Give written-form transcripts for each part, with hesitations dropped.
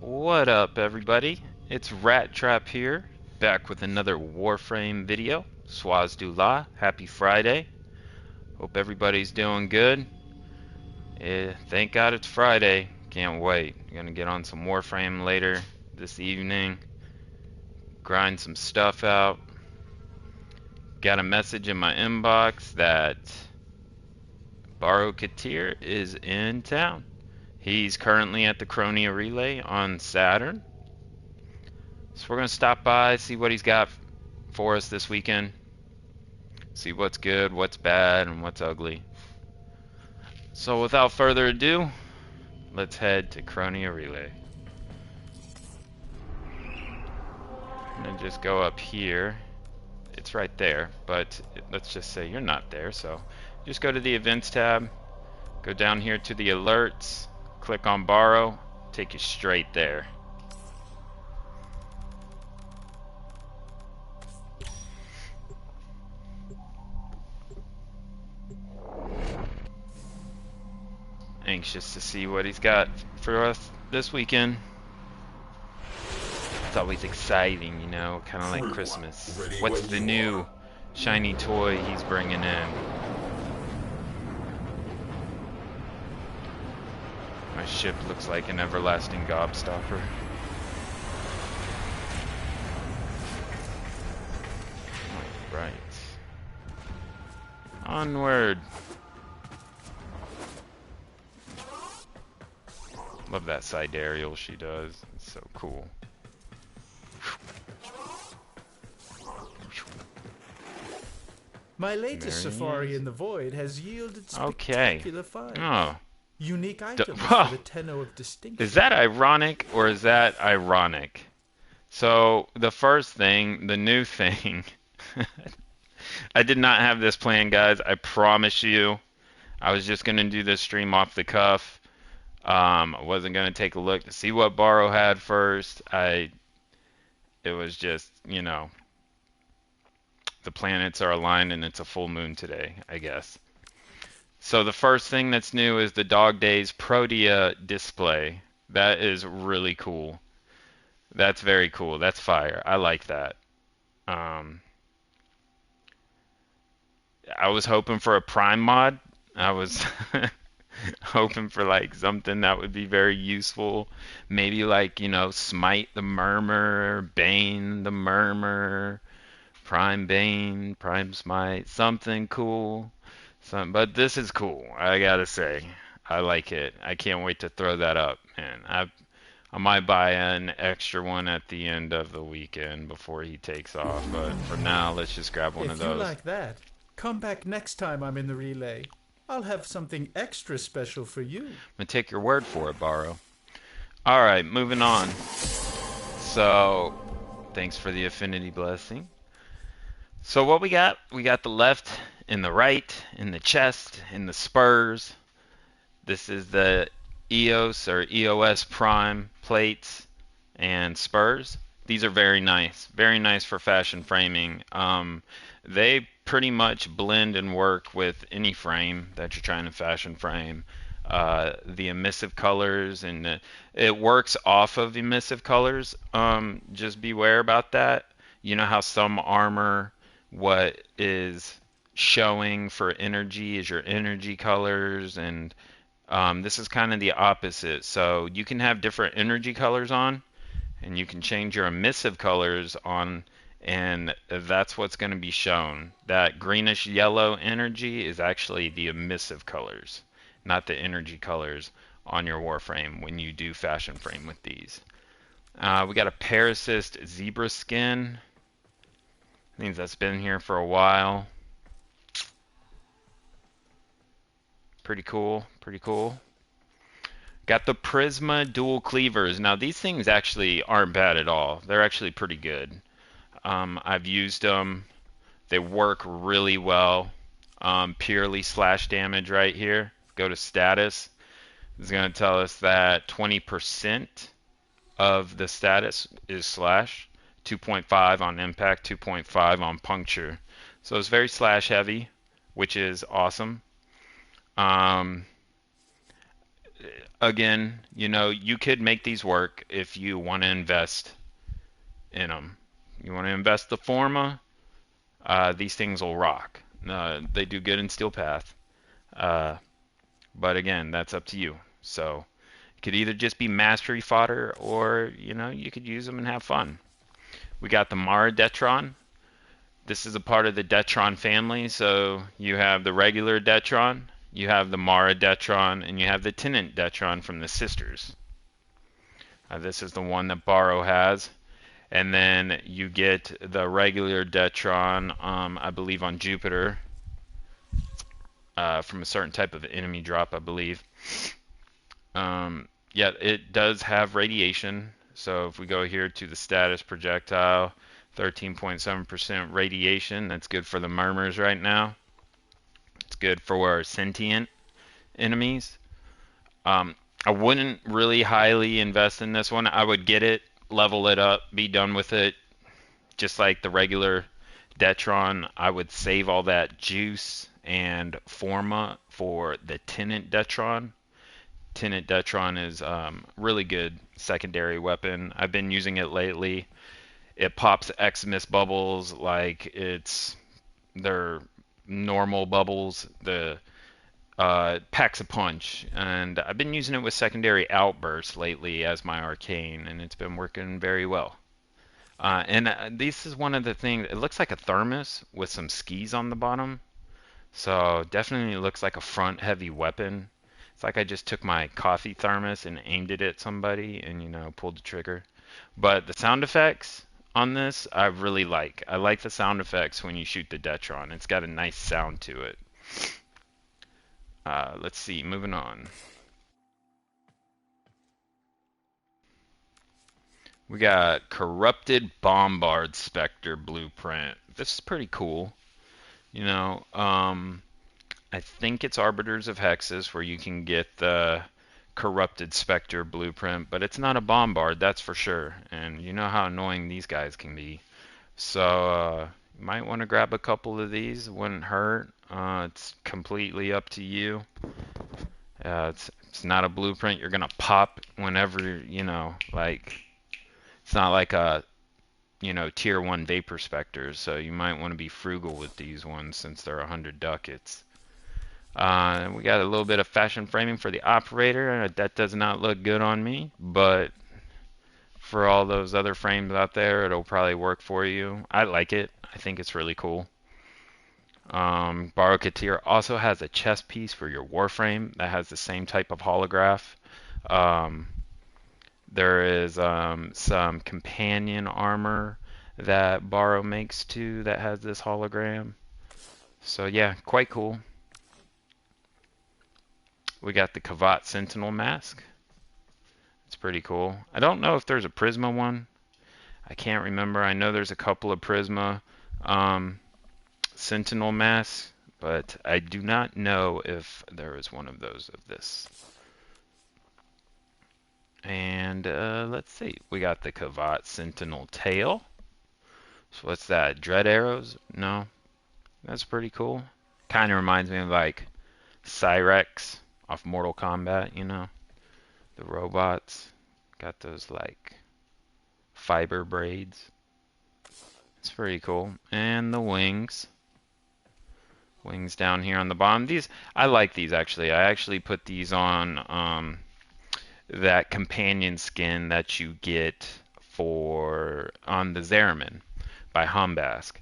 What up, everybody? It's Rat Trap here, back with another Warframe video. Swazdullah, happy Friday. Hope everybody's doing good. Thank God it's Friday. Can't wait. Gonna get on some Warframe later this evening. Grind some stuff out. Got a message in my inbox that Baro is in town. He's currently at the Chronia Relay on Saturn. So we're going to stop by, see what he's got for us this weekend. See what's good, what's bad, and what's ugly. So without further ado, let's head to Chronia Relay. I'm going to just go up here. It's right there, but let's just say you're not there. So just go to the Events tab, go down here to the Alerts, click on Baro, take you straight there. Anxious to see what he's got for us this weekend. It's always exciting, you know, kind of like Christmas. What's the new shiny toy he's bringing in? My ship looks like an everlasting gobstopper. Alright. Onward. Love that sidereal she does. It's so cool. My latest safari in the void has yielded spectacular finds. Oh. Unique items for the tenor of distinction. Is that ironic or is that ironic? So the first thing, the new thing, I did not have this plan, guys. I promise you. I was just going to do this stream off the cuff. I wasn't going to take a look to see what Baro had first. It was just, you know, the planets are aligned and it's a full moon today, I guess. So the first thing that's new is the Dog Days Protea display. That is really cool. That's very cool. That's fire. I like that. I was hoping for a Prime mod. I was hoping for like something that would be very useful. Maybe like, you know, Smite the Murmur, Bane the Murmur, Prime Bane, Prime Smite, something cool. But this is cool, I gotta say. I like it. I can't wait to throw that up, man. I might buy an extra one at the end of the weekend before he takes off. But for now, let's just grab one of those. If you like that, come back next time I'm in the relay. I'll have something extra special for you. I'm gonna take your word for it, Baro. Alright, moving on. So, thanks for the affinity blessing. So what we got the left and the right, in the chest, in the spurs. This is the EOS or EOS Prime plates and spurs. These are very nice for fashion framing. They pretty much blend and work with any frame that you're trying to fashion frame. The emissive colors, and it works off of emissive colors. Just beware about that. You know how some armor, what is showing for energy is your energy colors, and this is kind of the opposite. So you can have different energy colors on, and you can change your emissive colors on, and that's what's going to be shown. That greenish yellow energy is actually the emissive colors, not the energy colors on your Warframe when you do fashion frame with these. We got a Parasist zebra skin. Means that's been here for a while. Pretty cool, pretty cool. Got the Prisma dual cleavers. Now these things actually aren't bad at all. They're actually pretty good. I've used them. They work really well. Purely slash damage right here. Go to status. It's going to tell us that 20% of the status is slash. 2.5 on impact, 2.5 on puncture. So it's very slash heavy, which is awesome. again, you could make these work if you want to invest in them. You want to invest the Forma, these things will rock. They do good in Steel Path. Uh, but again, that's up to you. So it could either just be mastery fodder or, you could use them and have fun. We got the Mara Detron. This is a part of the Detron family. So you have the regular Detron, you have the Mara Detron, and you have the Tenant Detron from the sisters. This is the one that Baro has. And then you get the regular Detron, I believe on Jupiter, from a certain type of enemy drop, I believe. Yeah, it does have radiation. So if we go here to the status projectile, 13.7% radiation. That's good for the murmurs right now. It's good for sentient enemies. Um, I wouldn't really highly invest in this one. I would get it, level it up, be done with it, just like the regular Detron. I would save all that juice and Forma for the Tenant Detron. Tenant Detron is really good secondary weapon. I've been using it lately. It pops Xmas bubbles like it's their normal bubbles. The packs a punch, and I've been using it with secondary outbursts lately as my arcane, and it's been working very well. And this is one of the things. It looks like a thermos with some skis on the bottom, so definitely looks like a front-heavy weapon. It's like I just took my coffee thermos and aimed it at somebody, and pulled the trigger. But the sound effects on this, I really like. I like the sound effects when you shoot the Detron. It's got a nice sound to it. Let's see, moving on. We got Corrupted Bombard Spectre Blueprint. This is pretty cool. I think it's Arbiters of Hexes where you can get the Corrupted Spectre Blueprint, but it's not a Bombard, that's for sure. And you know how annoying these guys can be. So, you might want to grab a couple of these. It wouldn't hurt. It's completely up to you. It's not a blueprint you're gonna pop whenever like it's not like a tier one vapor specters. So you might want to be frugal with these ones since they're 100 ducats. We got a little bit of fashion framing for the operator. That does not look good on me, but for all those other frames out there, it'll probably work for you. I like it. I think it's really cool. Baro Katir also has a chest piece for your Warframe that has the same type of holograph. Um, there is some companion armor that Baro makes too that has this hologram. So yeah, quite cool. We got the Kavat Sentinel mask. It's pretty cool. I don't know if there's a Prisma one. I can't remember. I know there's a couple of Prisma um, Sentinel masks, but I do not know if there is one of those of this. And let's see. We got the Kavat Sentinel tail. So what's that? Dread arrows? No. That's pretty cool. Kind of reminds me of like Cyrex off Mortal Kombat. The robots. Got those like fiber braids. It's pretty cool. And the wings. Wings down here on the bottom. These I like these actually. I actually put these on that companion skin that you get for on the Zeraman by Humbask.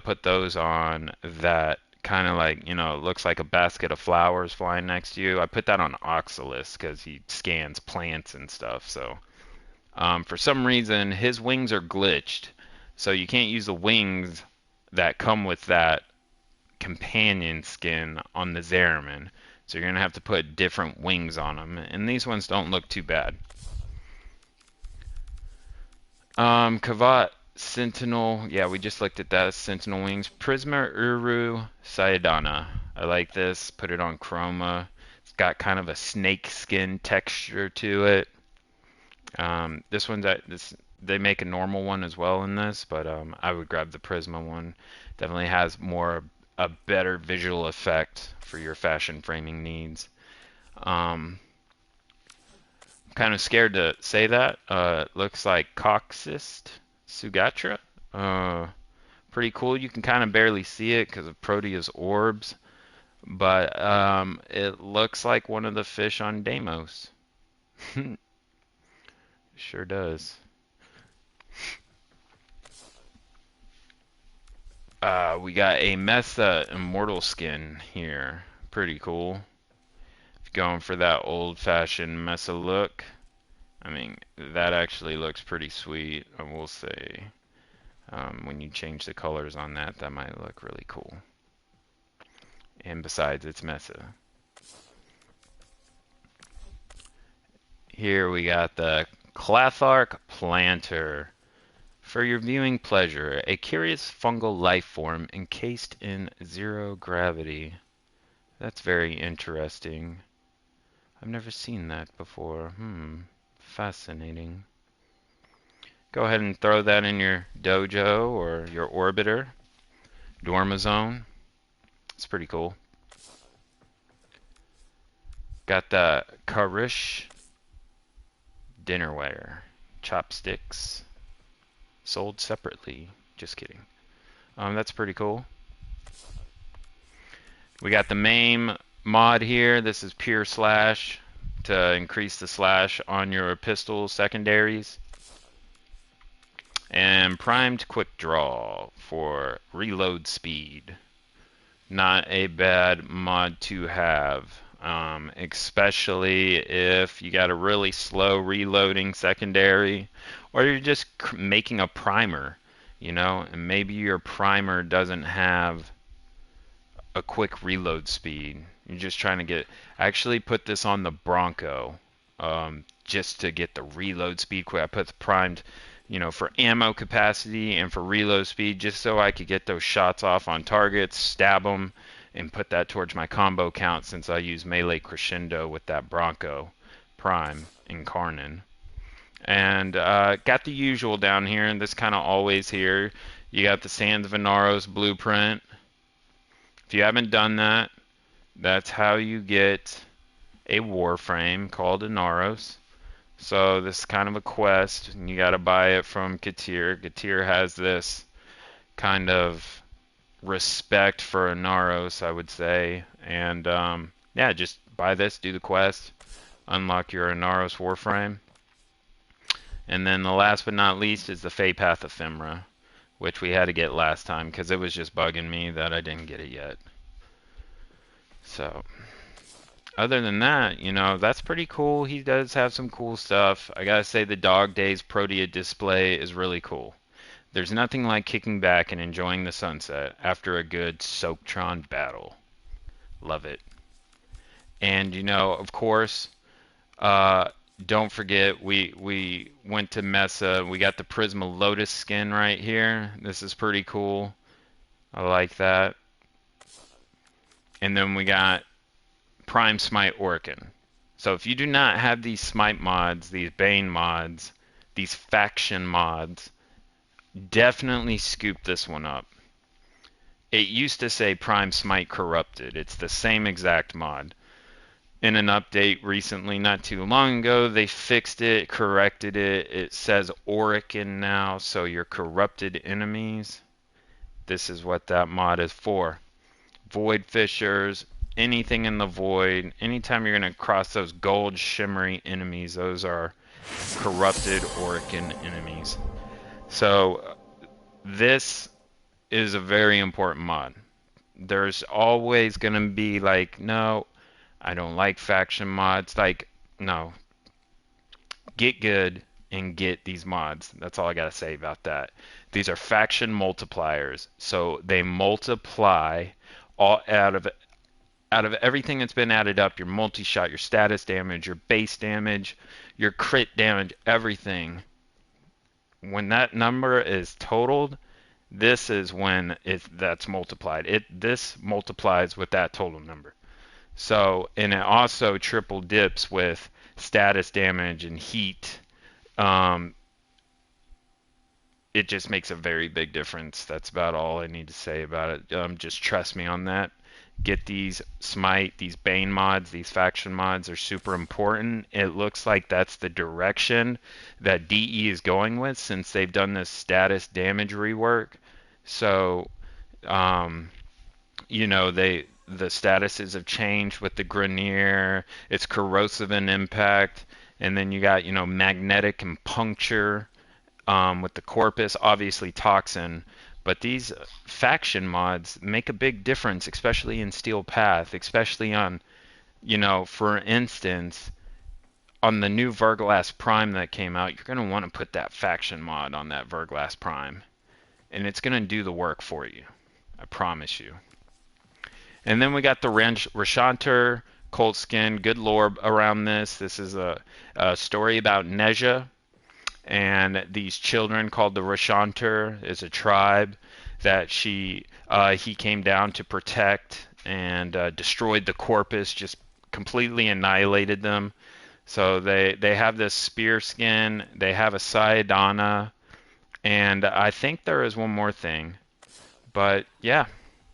Put those on that kind of like, looks like a basket of flowers flying next to you. I put that on Oxalis because he scans plants and stuff. So for some reason, his wings are glitched. So you can't use the wings that come with that companion skin on the Zeraman. So you're going to have to put different wings on them. And these ones don't look too bad. Kavat Sentinel. Yeah, we just looked at that. Sentinel wings. Prisma Uru Sayadana. I like this. Put it on Chroma. It's got kind of a snake skin texture to it. This one's they make a normal one as well in this, but I would grab the Prisma one. Definitely has a better visual effect for your fashion framing needs. Um, Kind of scared to say that. It looks like Coccyst Sugatra. Uh, Pretty cool. You can kind of barely see it because of Proteus orbs, but it looks like one of the fish on Deimos. Sure does. We got a Mesa Immortal skin here. Pretty cool. If you're going for that old-fashioned Mesa look, I mean, that actually looks pretty sweet, I will say. When you change the colors on that, that might look really cool. And besides, it's Mesa. Here we got the Clathark Planter. For your viewing pleasure, a curious fungal life form encased in zero gravity. That's very interesting. I've never seen that before. Fascinating. Go ahead and throw that in your dojo or your orbiter. Dormazone. It's pretty cool. Got the Karish dinnerware. Chopsticks. Sold separately. Just kidding. That's pretty cool. We got the MAME mod here. This is pure slash to increase the slash on your pistol secondaries. And primed quick draw for reload speed. Not a bad mod to have, especially if you got a really slow reloading secondary, or you're just making a primer, and maybe your primer doesn't have a quick reload speed. You're just trying to get. I actually put this on the Bronco, just to get the reload speed quick. I put the primed, for ammo capacity and for reload speed, just so I could get those shots off on targets, stab them, and put that towards my combo count since I use melee crescendo with that Bronco prime in Karnan. And got the usual down here, and this kind of always here. You got the Sands of Inaros blueprint. If you haven't done that, that's how you get a warframe called Inaros. So this is kind of a quest, and you got to buy it from Katir. Katir has this kind of respect for Inaros, I would say. And yeah, just buy this, do the quest, unlock your Inaros warframe. And then the last but not least is the Fey Path Ephemera, which we had to get last time because it was just bugging me that I didn't get it yet. So, other than that, that's pretty cool. He does have some cool stuff. I gotta say, the Dog Days Protea display is really cool. There's nothing like kicking back and enjoying the sunset after a good Soaktron battle. Love it. And, of course, don't forget, we went to Mesa. We got the Prisma Lotus skin right here. This is pretty cool. I like that. And then we got Prime Smite Orkin. So if you do not have these Smite mods, these Bane mods, these faction mods, definitely scoop this one up. It used to say Prime Smite Corrupted. It's the same exact mod. In an update recently, not too long ago, they fixed it, corrected it. It says Orkin now, so your corrupted enemies. This is what that mod is for. Void Fishers, anything in the void, anytime you're going to cross those gold shimmery enemies, those are corrupted Orkin enemies. So this is a very important mod. There's always going to be like, no, I don't like faction mods. Like, no. Get good and get these mods. That's all I got to say about that. These are faction multipliers. So they multiply all out of everything that's been added up, your multi-shot, your status damage, your base damage, your crit damage, everything. When that number is totaled, this is when that's multiplied. This multiplies with that total number. So, and it also triple dips with status damage and heat. It just makes a very big difference. That's about all I need to say about it. Just trust me on that. get these Smite, these Bane mods, these faction mods are super important. It looks like that's the direction that DE is going with since they've done this status damage rework. So, um, the statuses have changed with the Grenier. It's corrosive in impact, and then you got magnetic and puncture with the Corpus, obviously Toxin. But these faction mods make a big difference, especially in Steel Path, especially on, for instance, on the new Verglass Prime that came out, you're going to want to put that faction mod on that Verglass Prime. And it's going to do the work for you. I promise you. And then we got the Rashanter, Cold Skin, good lore around this. This is a story about Neja, and these children called the Rashanter is a tribe that he came down to protect and destroyed the Corpus, just completely annihilated them. So they have this spear skin, they have a Saidana, and I think there is one more thing. But yeah,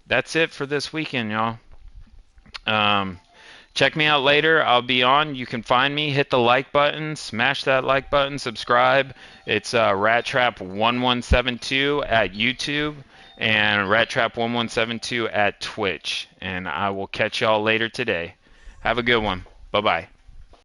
that's it for this weekend, y'all. Um, Check me out later. I'll be on. You can find me. Hit the like button. Smash that like button. Subscribe. It's RatTrap1172 at YouTube and RatTrap1172 at Twitch. And I will catch y'all later today. Have a good one. Bye-bye.